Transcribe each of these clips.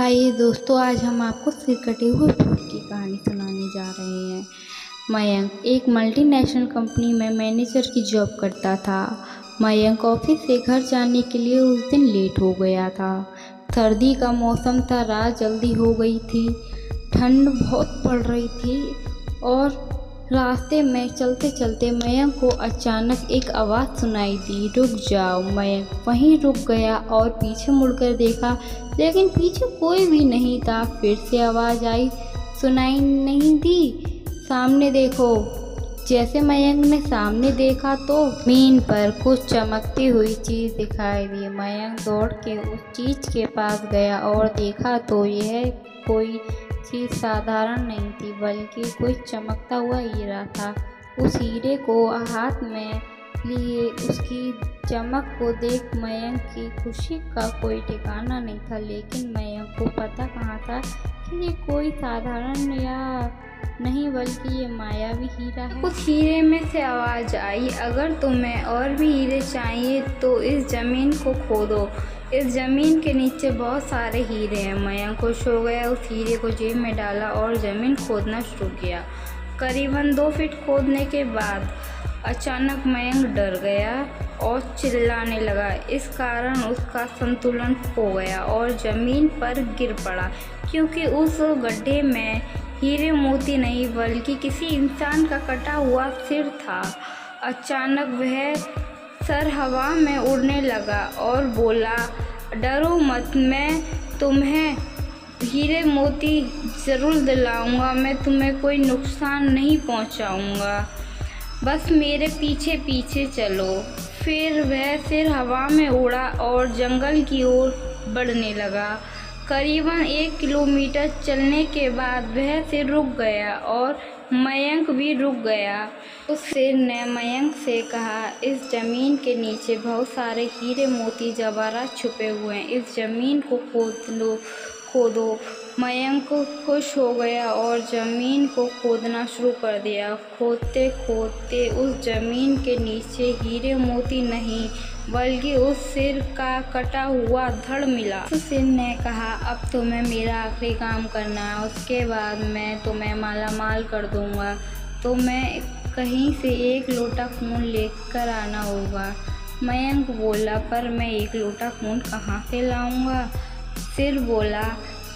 आइए दोस्तों, आज हम आपको सिर कटे हुए भूत की कहानी सुनाने जा रहे हैं। मयंक एक मल्टीनेशनल कंपनी में मैनेजर की जॉब करता था। मयंक ऑफिस से घर जाने के लिए उस दिन लेट हो गया था। सर्दी का मौसम था, रात जल्दी हो गई थी, ठंड बहुत पड़ रही थी और रास्ते में चलते चलते मयंक को अचानक एक आवाज़ सुनाई दी, रुक जाओ। मयंक वहीं रुक गया और पीछे मुड़कर देखा, लेकिन पीछे कोई भी नहीं था। फिर से आवाज़ आई, सुनाई नहीं दी, सामने देखो। जैसे मयंक ने सामने देखा तो ज़मीन पर कुछ चमकती हुई चीज़ दिखाई दी। मयंक दौड़ के उस चीज़ के पास गया और देखा तो यह कोई चीज़ साधारण नहीं थी, बल्कि कुछ चमकता हुआ हीरा था। उस हीरे को हाथ में लिए उसकी चमक को देख मयंक की खुशी का कोई ठिकाना नहीं था। लेकिन मयंक को पता कहाँ था कि ये कोई साधारण या नहीं, बल्कि ये मायावी हीरा है। उस हीरे में से आवाज़ आई, अगर तुम्हें और भी हीरे चाहिए तो इस ज़मीन को खोदो। इस ज़मीन के नीचे बहुत सारे हीरे हैं। मयंक खुश हो गया, उस हीरे को जेब में डाला और ज़मीन खोदना शुरू किया। करीबन 2 फीट खोदने के बाद अचानक मयंक डर गया और चिल्लाने लगा। इस कारण उसका संतुलन खो गया और ज़मीन पर गिर पड़ा, क्योंकि उस गड्ढे में हीरे मोती नहीं, बल्कि किसी इंसान का कटा हुआ सिर था। अचानक वह सर हवा में उड़ने लगा और बोला, डरो मत, मैं तुम्हें हीरे मोती ज़रूर दिलाऊंगा। मैं तुम्हें कोई नुकसान नहीं पहुंचाऊंगा, बस मेरे पीछे पीछे चलो। फिर वह सिर हवा में उड़ा और जंगल की ओर बढ़ने लगा। करीबन 1 किलोमीटर चलने के बाद वह सिर रुक गया और मयंक भी रुक गया। उस सिर ने मयंक से कहा, इस ज़मीन के नीचे बहुत सारे हीरे मोती जवाहरात छुपे हुए हैं, इस ज़मीन को खोदो। मयंक खुश हो गया और ज़मीन को खोदना शुरू कर दिया। खोदते खोदते उस ज़मीन के नीचे हीरे मोती नहीं, बल्कि उस सिर का कटा हुआ धड़ मिला। उस सिर ने कहा, अब तुम्हें मेरा आखिरी काम करना है, उसके बाद मैं तुम्हें मालामाल कर दूंगा। तो मैं कहीं से 1 लोटा खून लेकर आना होगा। मयंक बोला, पर मैं 1 लोटा खून कहाँ से लाऊंगा? सिर बोला,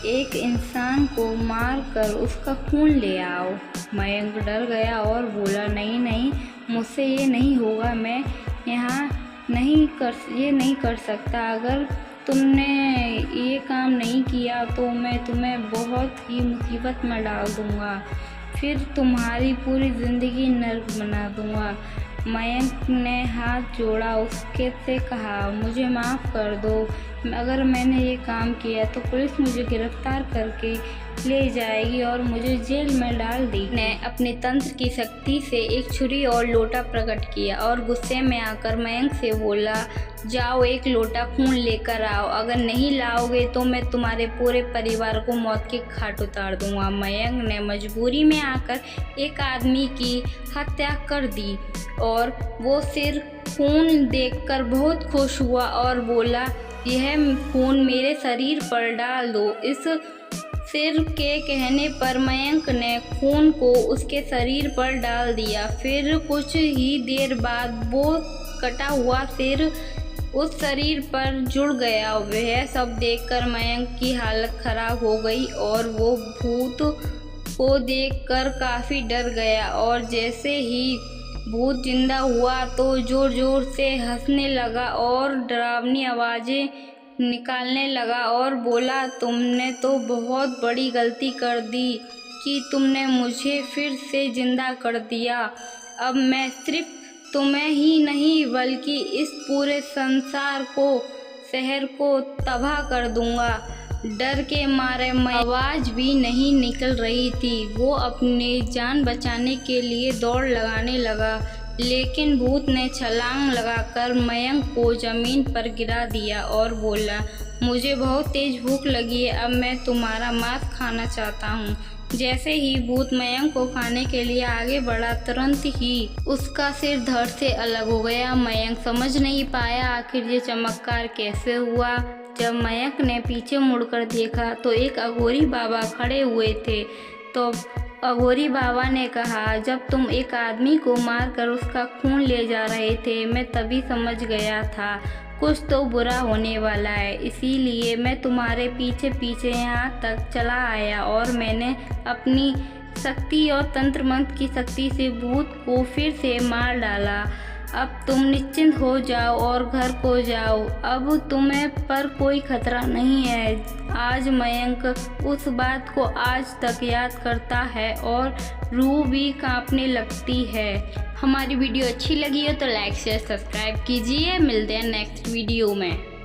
एक इंसान को मार कर उसका खून ले आओ। मयंक डर गया और बोला, नहीं नहीं, मुझसे ये नहीं होगा, मैं ये नहीं कर सकता। अगर तुमने ये काम नहीं किया तो मैं तुम्हें बहुत ही मुसीबत में डाल दूँगा, फिर तुम्हारी पूरी ज़िंदगी नर्क बना दूँगा। मयंक ने हाथ जोड़ा, उसके से कहा, मुझे माफ़ कर दो, अगर मैंने ये काम किया तो पुलिस मुझे गिरफ्तार करके ले जाएगी और मुझे जेल में डाल देगी। ने अपने तंत्र की शक्ति से एक छुरी और लोटा प्रकट किया और गुस्से में आकर मयंक से बोला, जाओ 1 लोटा खून लेकर आओ, अगर नहीं लाओगे तो मैं तुम्हारे पूरे परिवार को मौत के घाट उतार दूंगा। मयंक ने मजबूरी में आकर एक आदमी की हत्या कर दी और वो सिर खून देखकर बहुत खुश हुआ और बोला, यह खून मेरे शरीर पर डाल दो। इस सिर के कहने पर मयंक ने खून को उसके शरीर पर डाल दिया। फिर कुछ ही देर बाद वो कटा हुआ सिर उस शरीर पर जुड़ गया। वह सब देखकर मयंक की हालत खराब हो गई और वो भूत को देखकर काफ़ी डर गया और जैसे ही भूत जिंदा हुआ तो जोर जोर से हंसने लगा और डरावनी आवाज़ें निकालने लगा और बोला, तुमने तो बहुत बड़ी गलती कर दी कि तुमने मुझे फिर से जिंदा कर दिया। अब मैं सिर्फ तुम्हें ही नहीं, बल्कि इस पूरे संसार को, शहर को तबाह कर दूंगा। डर के मारे आवाज़ भी नहीं निकल रही थी। वो अपनी जान बचाने के लिए दौड़ लगाने लगा, लेकिन भूत ने छलांग लगाकर मयंक को ज़मीन पर गिरा दिया और बोला, मुझे बहुत तेज़ भूख लगी है, अब मैं तुम्हारा मांस खाना चाहता हूँ। जैसे ही भूत मयंक को खाने के लिए आगे बढ़ा, तुरंत ही उसका सिर धड़ से अलग हो गया। मयंक समझ नहीं पाया आखिर ये चमत्कार कैसे हुआ। जब मयंक ने पीछे मुड़कर देखा तो एक अघोरी बाबा खड़े हुए थे। तो अघोरी बाबा ने कहा, जब तुम एक आदमी को मारकर उसका खून ले जा रहे थे, मैं तभी समझ गया था कुछ तो बुरा होने वाला है। इसीलिए मैं तुम्हारे पीछे पीछे यहाँ तक चला आया और मैंने अपनी शक्ति और तंत्र मंत्र की शक्ति से भूत को फिर से मार डाला। अब तुम निश्चिंत हो जाओ और घर को जाओ। अब तुम्हें पर कोई खतरा नहीं है। आज मयंक उस बात को आज तक याद करता है और रूह भी कांपने लगती है। हमारी वीडियो अच्छी लगी हो तो लाइक शेयर सब्सक्राइब कीजिए। मिलते हैं नेक्स्ट वीडियो में।